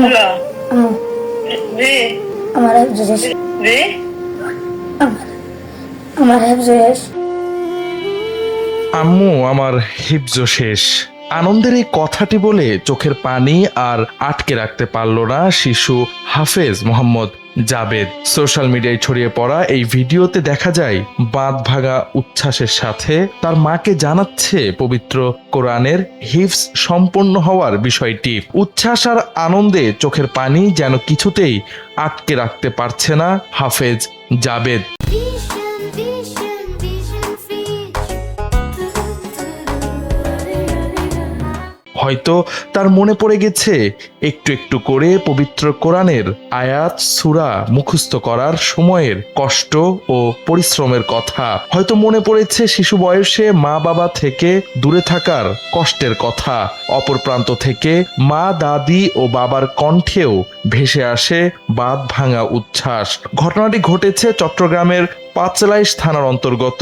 Hello জি আমার হেফজ শেষ। জি আমার হেফজ শেষ। আম্মু আমার হিফজ শেষ। আনন্দের এই কথাটি বলে চোখের পানি আর আটকে রাখতে পারল না শিশু হাফেজ মোহাম্মদ জাবেদ। সোশ্যাল মিডিয়ায় ছড়িয়ে পড়া এই ভিডিওতে দেখা যায় বাঁধ ভাঙা উচ্ছ্বাসের সাথে তার মাকে জানাচ্ছে পবিত্র কোরআনের হিফজ সম্পন্ন হওয়ার বিষয়টি। উচ্ছ্বাস আর আনন্দে চোখের পানি যেন কিছুতেই আটকে রাখতে পারছে না হাফেজ জাবেদ। হয়তো তার মনে পড়ে গেছে একটু একটু করে পবিত্র কোরআনের আয়াত সূরা মুখস্থ করার সময়ের কষ্ট ও পরিশ্রমের কথা। হয়তো মনে পড়েছে শিশু বয়সে মা বাবা থেকে দূরে থাকার কষ্টের কথা। অপর প্রান্ত থেকে মা দাদি ও বাবার কণ্ঠেও ভেসে আসে বাঁধ ভাঙা উচ্ছ্বাস। ঘটনাটি ঘটেছে চট্টগ্রামের পাঁচলাইশ থানার অন্তর্গত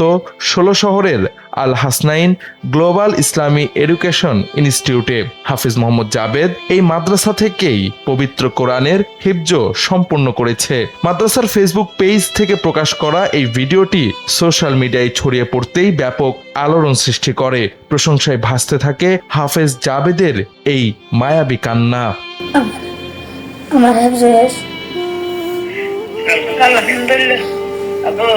১৬ শহরের আল হাসনাইন গ্লোবাল ইসলামী এডুকেশন ইনস্টিটিউটে। হাফিজ মোহাম্মদ জাবেদ এই মাদ্রাসা থেকেই পবিত্র কোরআনের হিফজ সম্পন্ন করেছে। মাদ্রাসার ফেসবুক পেজ থেকে প্রকাশ করা এই ভিডিওটি সোশ্যাল মিডিয়ায় ছড়িয়ে পড়তেই ব্যাপক আলোড়ন সৃষ্টি করে। প্রশংসায় ভাসতে থাকে হাফেজ জাবেদের এই মায়াবী কান্না। আমার হেফজ শেষ। আলহামদুলিল্লাহ আবু